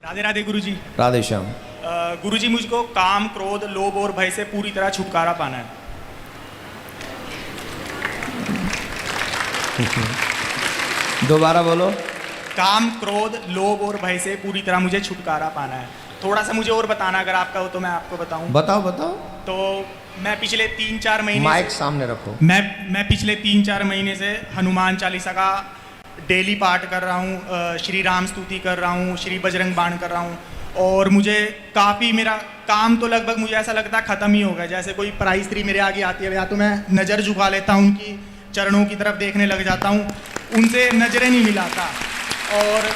राधे राधे गुरुजी। राधे श्याम। गुरुजी, मुझको काम, क्रोध, लोभ और भय से पूरी तरह छुटकारा पाना है। दोबारा बोलो। काम, क्रोध, लोभ और भय से पूरी तरह मुझे छुटकारा पाना है। थोड़ा सा मुझे और बताना, अगर आपका हो तो मैं आपको बताऊं। बताओ बताओ। तो मैं पिछले 3-4 महीने माइक सामने रखो। मैं पिछले 3-4 महीने से हनुमान चालीसा का डेली पाठ कर रहा हूँ, श्री राम स्तुति कर रहा हूँ, श्री बजरंग बाण कर रहा हूँ। और मुझे काफ़ी, मेरा काम तो लगभग मुझे ऐसा लगता है ख़त्म ही हो गया। जैसे कोई पराई स्त्री मेरे आगे आती है, या तो मैं नज़र झुका लेता हूँ, उनकी चरणों की तरफ देखने लग जाता हूँ, उनसे नज़रें नहीं मिलाता। और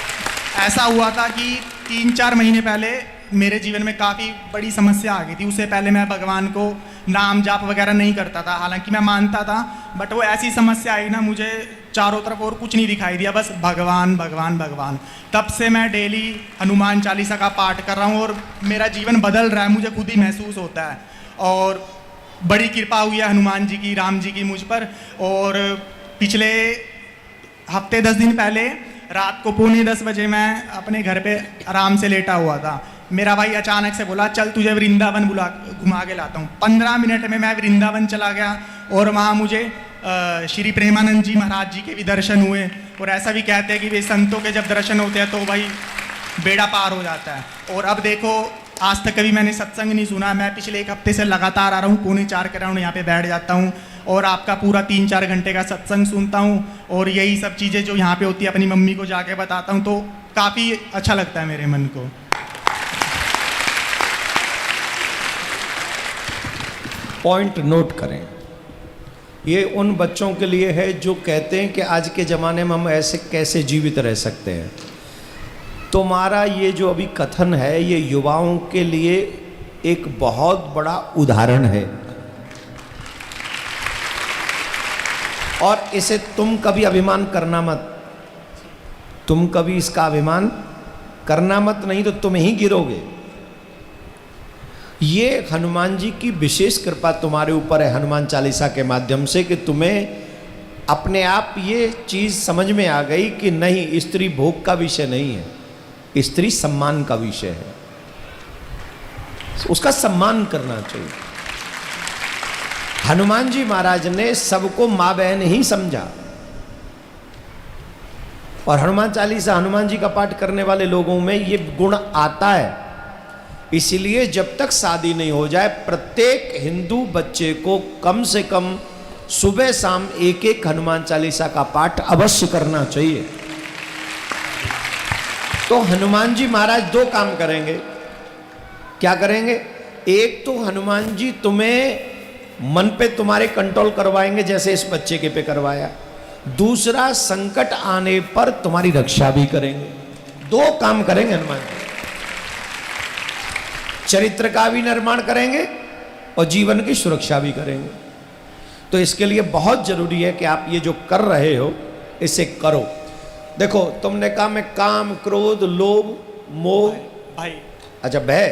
ऐसा हुआ था कि 3-4 महीने पहले मेरे जीवन में काफ़ी बड़ी समस्या आ गई थी। उससे पहले मैं भगवान को नाम जाप वगैरह नहीं करता था, हालांकि मैं मानता था, बट वो ऐसी समस्या आई ना, मुझे चारों तरफ और कुछ नहीं दिखाई दिया, बस भगवान भगवान भगवान। तब से मैं डेली हनुमान चालीसा का पाठ कर रहा हूँ और मेरा जीवन बदल रहा है, मुझे खुद ही महसूस होता है। और बड़ी कृपा हुई है हनुमान जी की, राम जी की मुझ पर। और पिछले हफ्ते 10 दिन पहले रात को 9:45 बजे मैं अपने घर पे आराम से लेटा हुआ था। मेरा भाई अचानक से बोला, चल तुझे वृंदावन घुमा के लाता हूँ। 15 मिनट में मैं वृंदावन चला गया और वहाँ मुझे श्री प्रेमानंद जी महाराज जी के भी दर्शन हुए। और ऐसा भी कहते हैं कि वे संतों के जब दर्शन होते हैं तो भाई बेड़ा पार हो जाता है। और अब देखो, आज तक कभी मैंने सत्संग नहीं सुना। मैं पिछले 1 हफ्ते से लगातार आ रहा हूँ, 3:45 के राउंड यहाँ पे बैठ जाता हूँ और आपका पूरा 3-4 घंटे का सत्संग सुनता हूँ। और यही सब चीज़ें जो यहाँ पे होती है अपनी मम्मी को जाके बताता हूँ, तो काफ़ी अच्छा लगता है मेरे मन को। पॉइंट नोट करें, ये उन बच्चों के लिए है जो कहते हैं कि आज के ज़माने में हम ऐसे कैसे जीवित रह सकते हैं। तुम्हारा ये जो अभी कथन है, ये युवाओं के लिए एक बहुत बड़ा उदाहरण है। और इसे तुम कभी अभिमान करना मत, तुम कभी इसका अभिमान करना मत, नहीं तो तुम ही गिरोगे। ये हनुमान जी की विशेष कृपा तुम्हारे ऊपर है हनुमान चालीसा के माध्यम से, कि तुम्हें अपने आप ये चीज़ समझ में आ गई कि नहीं, स्त्री भोग का विषय नहीं है, स्त्री सम्मान का विषय है, उसका सम्मान करना चाहिए। हनुमान जी महाराज ने सबको माँ बहन ही समझा। और हनुमान चालीसा, हनुमान जी का पाठ करने वाले लोगों में ये गुण आता है। इसलिए जब तक शादी नहीं हो जाए, प्रत्येक हिंदू बच्चे को कम से कम सुबह शाम 1-1 हनुमान चालीसा का पाठ अवश्य करना चाहिए। तो हनुमान जी महाराज 2 काम करेंगे। क्या करेंगे? एक तो हनुमान जी तुम्हें मन पे तुम्हारे कंट्रोल करवाएंगे, जैसे इस बच्चे के पे करवाया। दूसरा, संकट आने पर तुम्हारी रक्षा भी करेंगे। 2 काम करेंगे हनुमान जी। चरित्र का भी निर्माण करेंगे और जीवन की सुरक्षा भी करेंगे। तो इसके लिए बहुत जरूरी है कि आप ये जो कर रहे हो इसे करो। देखो, तुमने कहा मैं काम, क्रोध, लोभ, मोह, भाई अच्छा भय,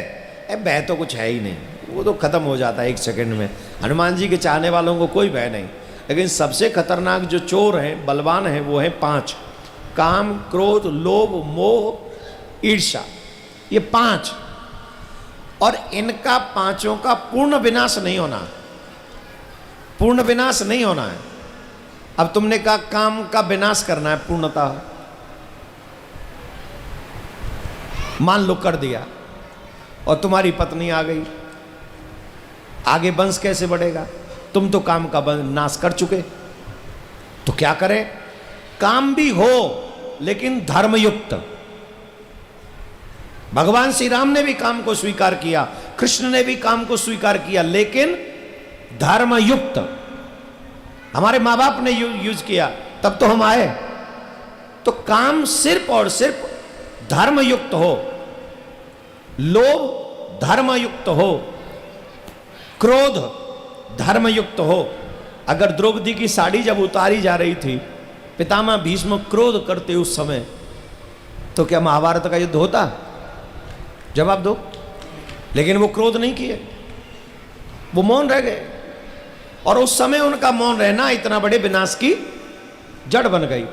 भय तो कुछ है ही नहीं, वो तो खत्म हो जाता है 1 सेकंड में। हनुमान जी के चाहने वालों को कोई भय नहीं। लेकिन सबसे खतरनाक जो चोर हैं, बलवान हैं, वो हैं 5: काम, क्रोध, लोभ, मोह, ईर्ष्या। ये 5, और इनका 5ों का पूर्ण विनाश नहीं होना, पूर्ण विनाश नहीं होना है। अब तुमने कहा काम का विनाश करना है पूर्णतः, मान लो कर दिया और तुम्हारी पत्नी आ गई, आगे वंश कैसे बढ़ेगा? तुम तो काम का नाश कर चुके। तो क्या करें? काम भी हो लेकिन धर्मयुक्त। भगवान श्री राम ने भी काम को स्वीकार किया, कृष्ण ने भी काम को स्वीकार किया, लेकिन धर्मयुक्त। हमारे माँ बाप ने यूज किया, तब तो हम आए। तो काम सिर्फ और सिर्फ धर्मयुक्त हो, लोभ धर्मयुक्त हो, क्रोध धर्मयुक्त हो। अगर द्रौपदी की साड़ी जब उतारी जा रही थी, पितामह भीष्म क्रोध करते उस समय, तो क्या महाभारत का युद्ध होता? जवाब दो। लेकिन वो क्रोध नहीं किए, वो मौन रह गए। और उस समय उनका मौन रहना इतना बड़े विनाश की जड़ बन गई।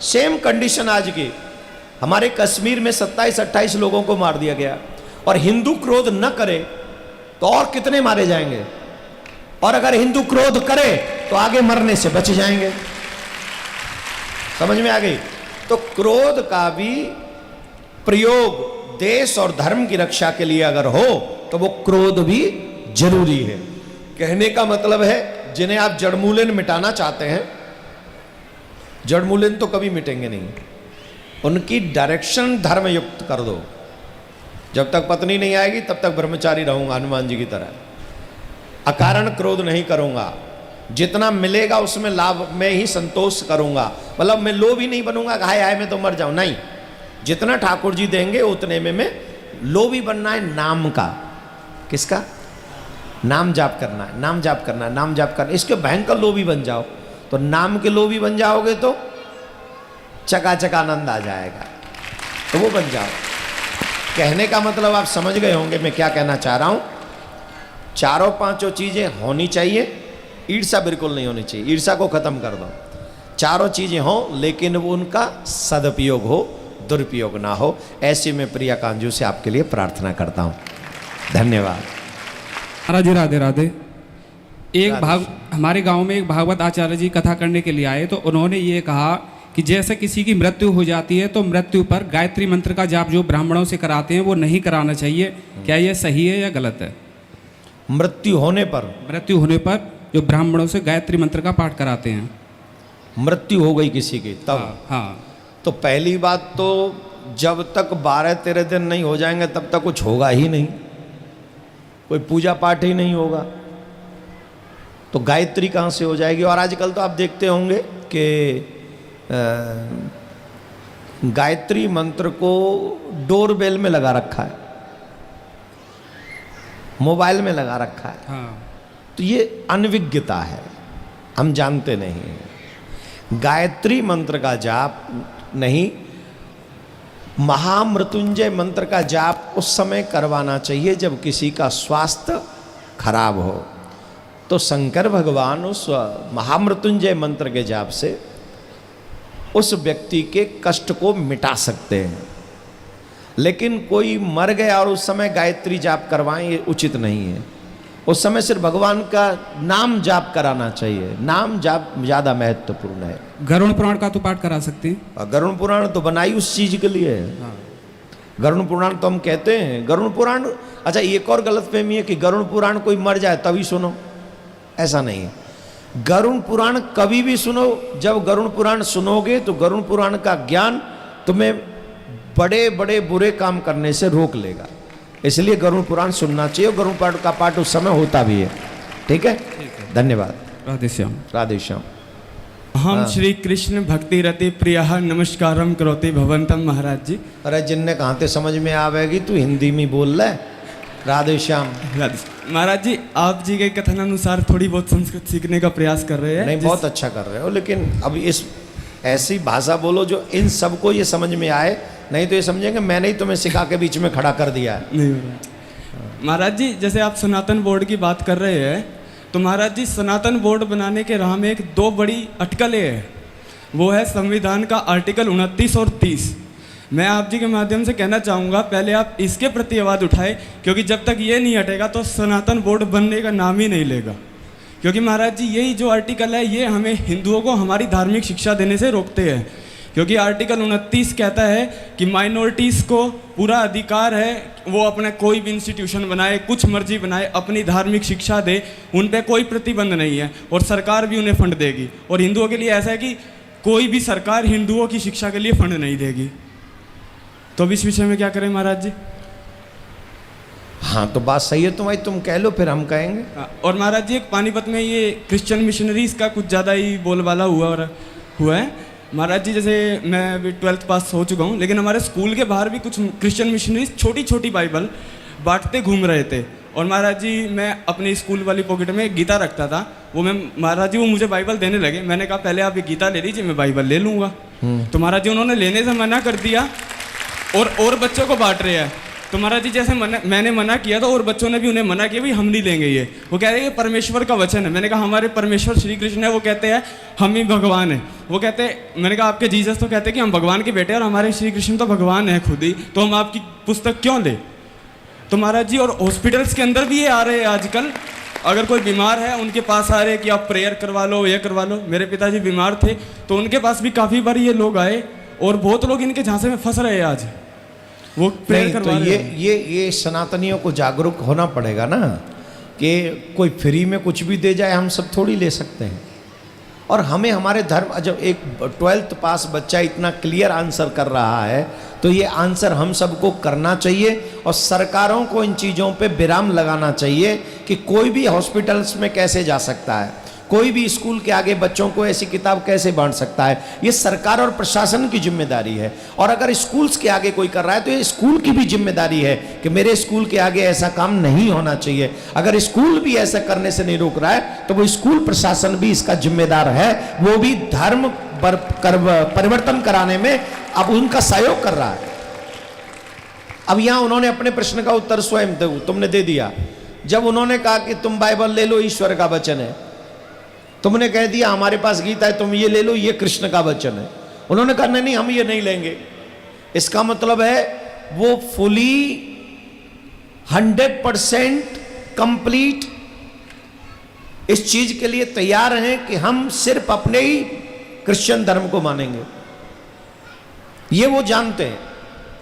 सेम कंडीशन आज की। हमारे कश्मीर में 27-28 लोगों को मार दिया गया, और हिंदू क्रोध न करे तो और कितने मारे जाएंगे, और अगर हिंदू क्रोध करे तो आगे मरने से बच जाएंगे। समझ में आ गई? तो क्रोध का भी प्रयोग देश और धर्म की रक्षा के लिए अगर हो तो वो क्रोध भी जरूरी है। कहने का मतलब है, जिन्हें आप जड़मूलन मिटाना चाहते हैं, जड़मूलन तो कभी मिटेंगे नहीं, उनकी डायरेक्शन धर्म युक्त कर दो। जब तक पत्नी नहीं आएगी तब तक ब्रह्मचारी रहूंगा, हनुमान जी की तरह। अकारण क्रोध नहीं करूंगा, जितना मिलेगा उसमें लाभ में ही संतोष करूंगा। मतलब मैं लोभ ही नहीं बनूंगा, हाय हाय मैं तो मर जाऊं, नहीं। जितना ठाकुर जी देंगे उतने में मैं लोभी बनना है नाम का। किसका? नाम जाप करना है, नाम जाप करना है, नाम जाप करना। इसके भयंकर लोभी बन जाओ तो नाम के लोभी बन जाओगे तो चकाचक आनंद आ जाएगा, तो वो बन जाओ। कहने का मतलब आप समझ गए होंगे मैं क्या कहना चाह रहा हूं। चारों पांचों चीजें होनी चाहिए, ईर्षा बिल्कुल नहीं होनी चाहिए, ईर्षा को खत्म कर दो। चारों चीजें हो लेकिन वो उनका सदुपयोग हो, दुरुपयोग ना हो। ऐसे में प्रिया कांजू से आपके लिए प्रार्थना करता हूं। धन्यवाद। महाराज जी राधे राधे। हमारे गांव में एक भागवत आचार्य जी कथा करने के लिए आए, तो उन्होंने ये कहा कि जैसे किसी की मृत्यु हो जाती है तो मृत्यु पर गायत्री मंत्र का जाप जो ब्राह्मणों से कराते हैं वो नहीं कराना चाहिए। क्या ये सही है या गलत है? मृत्यु होने पर जो ब्राह्मणों से गायत्री मंत्र का पाठ कराते हैं, मृत्यु हो गई किसी की तब? हाँ। तो पहली बात तो जब तक 12-13 दिन नहीं हो जाएंगे तब तक कुछ होगा ही नहीं, कोई पूजा पाठ ही नहीं होगा, तो गायत्री कहाँ से हो जाएगी? और आजकल तो आप देखते होंगे कि गायत्री मंत्र को डोरबेल में लगा रखा है, मोबाइल में लगा रखा है। हाँ। तो ये अनविज्ञता है, हम जानते नहीं हैं। गायत्री मंत्र का जाप नहीं, महामृत्युंजय मंत्र का जाप उस समय करवाना चाहिए जब किसी का स्वास्थ्य खराब हो। तो शंकर भगवान उस महामृत्युंजय मंत्र के जाप से उस व्यक्ति के कष्ट को मिटा सकते हैं। लेकिन कोई मर गया और उस समय गायत्री जाप करवाएं, ये उचित नहीं है। उस समय सिर्फ भगवान का नाम जाप कराना चाहिए, नाम जाप ज़्यादा महत्वपूर्ण है। गरुड़ पुराण का तो पाठ करा सकते हैं। और गरुड़ पुराण तो बनाई उस चीज के लिए है। हाँ। गरुड़ पुराण तो हम कहते हैं, गरुड़ पुराण। अच्छा, एक और गलतफहमी है कि गरुड़ पुराण कोई मर जाए तभी सुनो, ऐसा नहीं है। गरुड़ पुराण कभी भी सुनो, जब गरुड़ पुराण सुनोगे तो गरुड़ पुराण का ज्ञान तुम्हें बड़े बड़े बुरे काम करने से रोक लेगा। इसलिए गरुड़ पुराण सुनना चाहिए, और गरुड़ पुराण का पाठ उस समय होता भी है। ठीक है, धन्यवाद। राधे श्याम। राधे श्याम। हम श्री कृष्ण भक्ति रति प्रिय नमस्कारम करोति भवंतम। महाराज जी, अरे जिनने कहाँ थे समझ में आवेगी, तू हिंदी में बोल रहा है। राधे श्याम। महाराज जी, आप जी के कथन अनुसार थोड़ी बहुत संस्कृत सीखने का प्रयास कर रहे हैं। नहीं, बहुत अच्छा कर रहे हो, लेकिन अब इस ऐसी भाषा बोलो जो इन सबको ये समझ में आए, नहीं तो ये समझेंगे मैंने ही तुम्हें सिखा के बीच में खड़ा कर दिया है। नहीं महाराज जी, जैसे आप सनातन बोर्ड की बात कर रहे हैं, तो महाराज जी सनातन बोर्ड बनाने के राह में एक दो बड़ी अटकलें हैं। वो है संविधान का आर्टिकल 29 और 30। मैं आप जी के माध्यम से कहना चाहूँगा, पहले आप इसके प्रति आवाज़ उठाए, क्योंकि जब तक ये नहीं हटेगा तो सनातन बोर्ड बनने का नाम ही नहीं लेगा। क्योंकि महाराज जी यही जो आर्टिकल है ये हमें हिंदुओं को हमारी धार्मिक शिक्षा देने से रोकते हैं। क्योंकि आर्टिकल 29 कहता है कि माइनॉरिटीज़ को पूरा अधिकार है, वो अपने कोई भी इंस्टीट्यूशन बनाए, कुछ मर्जी बनाए, अपनी धार्मिक शिक्षा दे, उन पर कोई प्रतिबंध नहीं है, और सरकार भी उन्हें फंड देगी। और हिंदुओं के लिए ऐसा है कि कोई भी सरकार हिंदुओं की शिक्षा के लिए फंड नहीं देगी। तो अब इस विषय में क्या करें महाराज जी? हाँ, तो बात सही है, भाई तुम कह लो फिर हम कहेंगे। और महाराज जी, एक पानीपत में ये क्रिश्चियन मिशनरीज का कुछ ज़्यादा ही बोलबाला हुआ है महाराज जी। जैसे मैं अभी 12th पास हो चुका हूँ, लेकिन हमारे स्कूल के बाहर भी कुछ क्रिश्चियन मिशनरीज छोटी छोटी बाइबल बांटते घूम रहे थे। और महाराज जी, मैं अपनी स्कूल वाली पॉकेट में गीता रखता था, महाराज जी वो मुझे बाइबल देने लगे। मैंने कहा पहले आप ये गीता ले लीजिए, मैं बाइबल ले लूँगा। तो महाराज जी उन्होंने लेने से मना कर दिया, और बच्चों को बांट रहे हैं। तो महाराज जी जैसे मैंने मना किया था और बच्चों ने भी उन्हें मना किया, भाई हम नहीं लेंगे ये। वो कह रहे हैं ये परमेश्वर का वचन है। मैंने कहा हमारे परमेश्वर श्री कृष्ण है, वो कहते हैं हम ही भगवान हैं। वो कहते हैं, मैंने कहा आपके जीसस तो कहते हैं कि हम भगवान के बेटे हैं और हमारे श्री कृष्ण तो भगवान है खुद ही, तो हम आपकी पुस्तक क्यों लें। तो महाराज जी और हॉस्पिटल्स के अंदर भी ये आ रहे हैं आजकल, अगर कोई बीमार है उनके पास आ रहे हैं कि आप प्रेयर करवा लो, ये करवा लो। मेरे पिताजी बीमार थे तो उनके पास भी काफ़ी बार ये लोग आए और बहुत लोग इनके झांसे में फंस रहे हैं आज, वो प्रेयर करवा तो रहे हैं। ये सनातनियों को जागरूक होना पड़ेगा ना कि कोई फ्री में कुछ भी दे जाए, हम सब थोड़ी ले सकते हैं। और हमें हमारे धर्म, जब एक 12th पास बच्चा इतना क्लियर आंसर कर रहा है तो ये आंसर हम सबको करना चाहिए और सरकारों को इन चीज़ों पे विराम लगाना चाहिए कि कोई भी हॉस्पिटल्स में कैसे जा सकता है, कोई भी स्कूल के आगे बच्चों को ऐसी किताब कैसे बांट सकता है। ये सरकार और प्रशासन की जिम्मेदारी है। और अगर स्कूल्स के आगे कोई कर रहा है तो ये स्कूल की भी जिम्मेदारी है कि मेरे स्कूल के आगे ऐसा काम नहीं होना चाहिए। अगर स्कूल भी ऐसा करने से नहीं रोक रहा है तो वो स्कूल प्रशासन भी इसका जिम्मेदार है, वो भी धर्म पर परिवर्तन कराने में अब उनका सहयोग कर रहा है। अब यहां उन्होंने अपने प्रश्न का उत्तर स्वयं तुमने दे दिया। जब उन्होंने कहा कि तुम बाइबल ले लो, ईश्वर का वचन है, तुमने कह दिया हमारे पास गीता है, तुम ये ले लो, ये कृष्ण का वचन है। उन्होंने कहा नहीं हम ये नहीं लेंगे। इसका मतलब है वो फुली 100% कंप्लीट इस चीज के लिए तैयार हैं कि हम सिर्फ अपने ही क्रिश्चियन धर्म को मानेंगे, ये वो जानते हैं।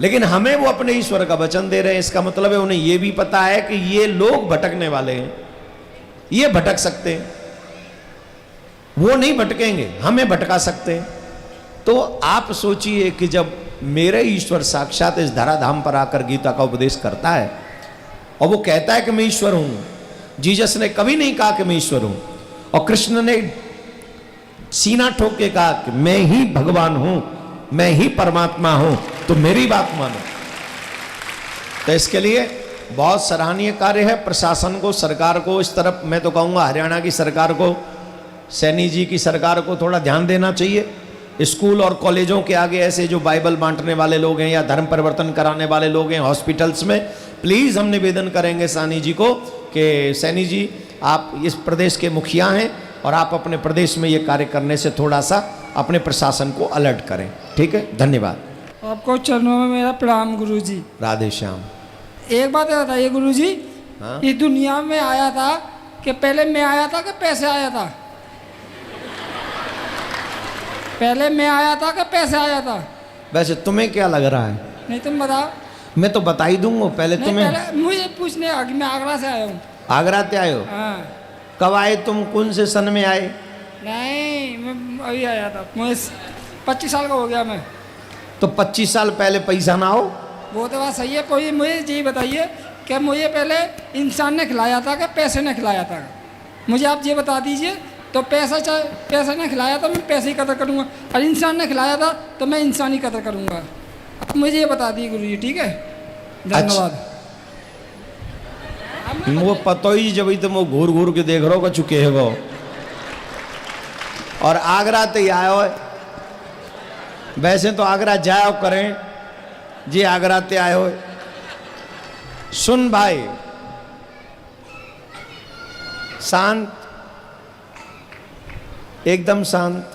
लेकिन हमें वो अपने ईश्वर का वचन दे रहे हैं। इसका मतलब है उन्हें ये भी पता है कि ये लोग भटकने वाले हैं, ये भटक सकते हैं, वो नहीं भटकेंगे, हमें भटका सकते हैं। तो आप सोचिए कि जब मेरे ईश्वर साक्षात इस धराधाम पर आकर गीता का उपदेश करता है और वो कहता है कि मैं ईश्वर हूं, जीसस ने कभी नहीं कहा कि मैं ईश्वर हूं, और कृष्ण ने सीना ठोक के कहा कि मैं ही भगवान हूं, मैं ही परमात्मा हूं, तो मेरी बात मानो। तो इसके लिए बहुत सराहनीय कार्य है। प्रशासन को, सरकार को, इस तरफ मैं तो कहूँगा हरियाणा की सरकार को, सैनी जी की सरकार को थोड़ा ध्यान देना चाहिए। स्कूल और कॉलेजों के आगे ऐसे जो बाइबल बांटने वाले लोग हैं या धर्म परिवर्तन कराने वाले लोग हैं हॉस्पिटल्स में, प्लीज़ हम निवेदन करेंगे सैनी जी को कि सैनी जी आप इस प्रदेश के मुखिया हैं और आप अपने प्रदेश में ये कार्य करने से थोड़ा सा अपने प्रशासन को अलर्ट करें। ठीक है, धन्यवाद। आपको चरणों में मेरा प्रणाम गुरुजी। राधे श्याम। एक बात बताइए गुरुजी, हाँ? इस दुनिया में आया था कि पहले मैं आया था कि पैसे आया था? पहले मैं आया था कि पैसे आया था? वैसे तुम्हें क्या लग रहा है? नहीं तुम बताओ। मैं तो बता ही दूंगा। पहले नहीं, तुम्हें पहले मुझे पूछने आ कि मैं आगरा से आया हूँ। आगरा से आए हो? हाँ। कब आए तुम? कौन से सन में आए? नहीं मैं अभी आया था, मुझे 25 साल का हो गया मैं। तो 25 साल पहले पैसा ना हो? वो तो बात सही है। कोई मुझे ये बताइए कि मुझे पहले इंसान ने खिलाया था कि पैसे ने खिलाया था? मुझे आप ये बता दीजिए। तो पैसा ने खिलाया था, मैं पैसे की कदर करूँगा, और इंसान ने खिलाया था तो मैं इंसानी कदर करूँगा। आप मुझे ये बता दिए गुरु जी। ठीक है, धन्यवाद। वो पतो ही जब तुम वो घूर घूर के देख रहे हो चुके है वो, और आगरा तो आयो है। वैसे तो आगरा जाओ करें जी, आगरा ते आयो है। सुन भाई, शांत, एकदम शांत।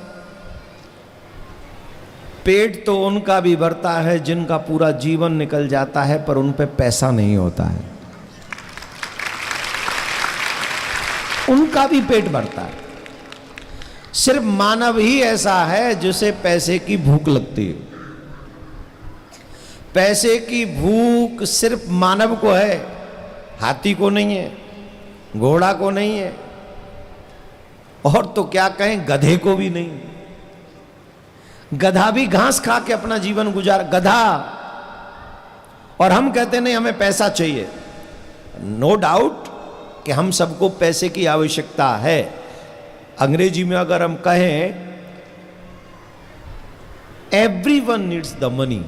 पेट तो उनका भी भरता है जिनका पूरा जीवन निकल जाता है पर उन पे पैसा नहीं होता है। उनका भी पेट भरता है। सिर्फ मानव ही ऐसा है जिसे पैसे की भूख लगती है। पैसे की भूख सिर्फ मानव को है, हाथी को नहीं है, घोड़ा को नहीं है, और तो क्या कहें गधे को भी नहीं। गधा भी घास खा के अपना जीवन गुजार, गधा। और हम कहते नहीं हमें पैसा चाहिए। नो डाउट कि हम सबको पैसे की आवश्यकता है। अंग्रेजी में अगर हम कहें everyone needs the money,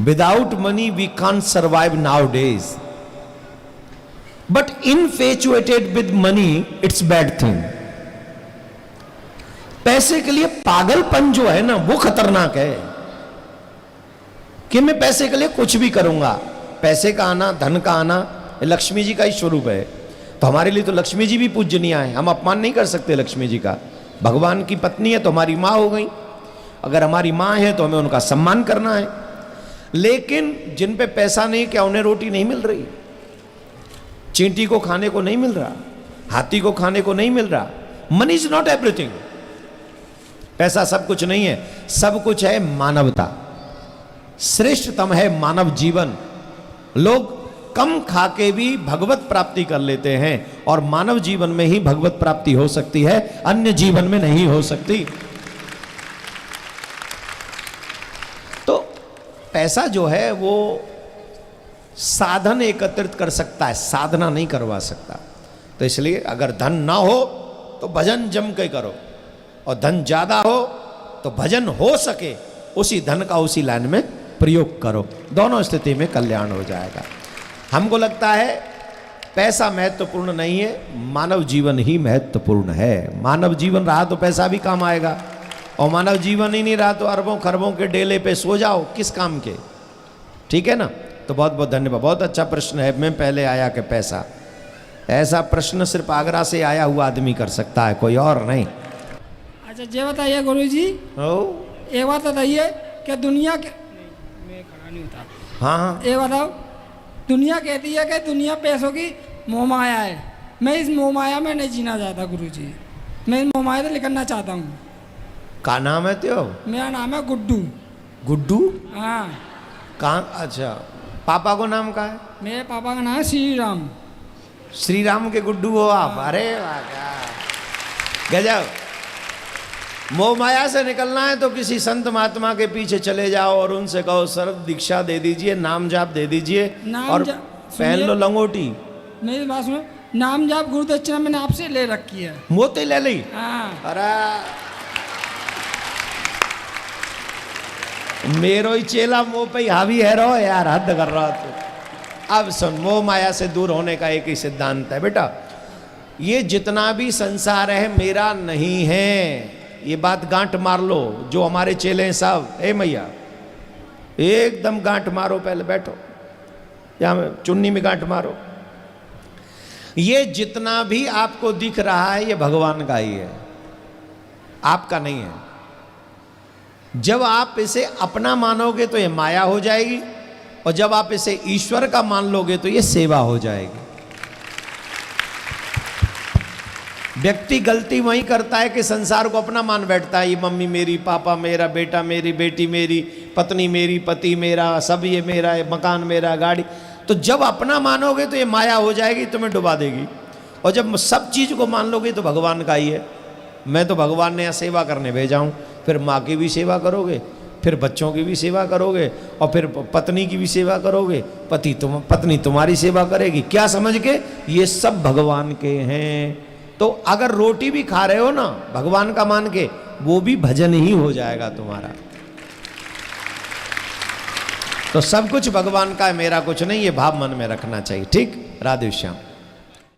without money we can't survive nowadays, but infatuated with money it's bad thing. पैसे के लिए पागलपन जो है ना वो खतरनाक है। कि मैं पैसे के लिए कुछ भी करूंगा। पैसे का आना, धन का आना, ये लक्ष्मी जी का ही स्वरूप है। तो हमारे लिए तो लक्ष्मी जी भी पूजनीय है, हम अपमान नहीं कर सकते लक्ष्मी जी का। भगवान की पत्नी है तो हमारी माँ हो गई, अगर हमारी माँ है तो हमें उनका सम्मान करना है। लेकिन जिन पे पैसा नहीं, क्या उन्हें रोटी नहीं मिल रही? चींटी को खाने को नहीं मिल रहा, हाथी को खाने को नहीं मिल रहा। Money is not everything. पैसा सब कुछ नहीं है, सब कुछ है मानवता। श्रेष्ठतम है मानव जीवन। लोग कम खा के भी भगवत प्राप्ति कर लेते हैं, और मानव जीवन में ही भगवत प्राप्ति हो सकती है, अन्य जीवन में नहीं हो सकती। तो पैसा जो है वो साधन एकत्रित कर सकता है, साधना नहीं करवा सकता। तो इसलिए अगर धन ना हो तो भजन जम के करो, और धन ज्यादा हो तो भजन हो सके उसी धन का उसी लाइन में प्रयोग करो। दोनों स्थिति में कल्याण हो जाएगा। हमको लगता है पैसा महत्वपूर्ण नहीं है, मानव जीवन ही महत्वपूर्ण है। मानव जीवन रहा तो पैसा भी काम आएगा, और मानव जीवन ही नहीं रहा तो अरबों खरबों के डेले पे सो जाओ, किस काम के? ठीक है ना। तो बहुत बहुत धन्यवाद। बहुत अच्छा प्रश्न है। मैं पहले आया कि पैसा, ऐसा प्रश्न सिर्फ आगरा से आया हुआ आदमी कर सकता है, कोई और नहीं। अच्छा ये बताइए गुरु जी, एक बात बताइए कि दुनिया के, मैं खड़ा नहीं होता, हाँ हाँ, ये बताओ, दुनिया कहती है कि दुनिया पैसों की मोह माया है। मैं इस मोह माया में नहीं जीना चाहता गुरु जी, मैं इस मोह माया से निकलना चाहता हूँ। का नाम है त्यो? मेरा नाम है गुड्डू। गुड्डू? हाँ। कहाँ? अच्छा, पापा को नाम का है? मेरे पापा का नाम है श्री राम। श्री राम के गुड्डू हो आप? अरे वाह, गजब। मोह माया से निकलना है तो किसी संत महात्मा के पीछे चले जाओ और उनसे कहो सर दीक्षा दे दीजिए, नाम जाप दे दीजिए, और पहन लो लंगोटी। मेरी बात सुनो, नाम जाप गुरु दक्षिणा मैंने आपसे ले रखी है। मोती ले ली? हाँ। अरे मेरो ही चेला मोह पे हावी है रो यार, हद कर रहा तू। अब सुन, मोह माया से दूर होने का एक ही सिद्धांत है बेटा, ये जितना भी संसार है मेरा नहीं है, ये बात गांठ मार लो। जो हमारे चेले हैं सब, ए मैया एकदम गांठ मारो, पहले बैठो यहाँ चुन्नी में गांठ मारो। ये जितना भी आपको दिख रहा है ये भगवान का ही है, आपका नहीं है। जब आप इसे अपना मानोगे तो ये माया हो जाएगी, और जब आप इसे ईश्वर का मान लोगे तो ये सेवा हो जाएगी। व्यक्ति गलती वही करता है कि संसार को अपना मान बैठता है, ये मम्मी मेरी, पापा मेरा, बेटा मेरी, बेटी मेरी, पत्नी मेरी, पति मेरा, सब ये मेरा है, मकान मेरा, गाड़ी। तो जब अपना मानोगे तो ये माया हो जाएगी, तुम्हें डुबा देगी। और जब सब चीज को मान लोगे तो भगवान का ही है। मैं तो भगवान ने यहाँ सेवा करने भेजा हूँ, फिर माँ की भी सेवा करोगे, फिर बच्चों की भी सेवा करोगे, और फिर पत्नी की भी सेवा करोगे, पत्नी तुम्हारी सेवा करेगी। क्या समझ के? ये सब भगवान के हैं। तो अगर रोटी भी खा रहे हो ना भगवान का मान के, वो भी भजन ही हो जाएगा तुम्हारा। तो सब कुछ भगवान का है, मेरा कुछ नहीं, ये भाव मन में रखना चाहिए। ठीक, राधे श्याम।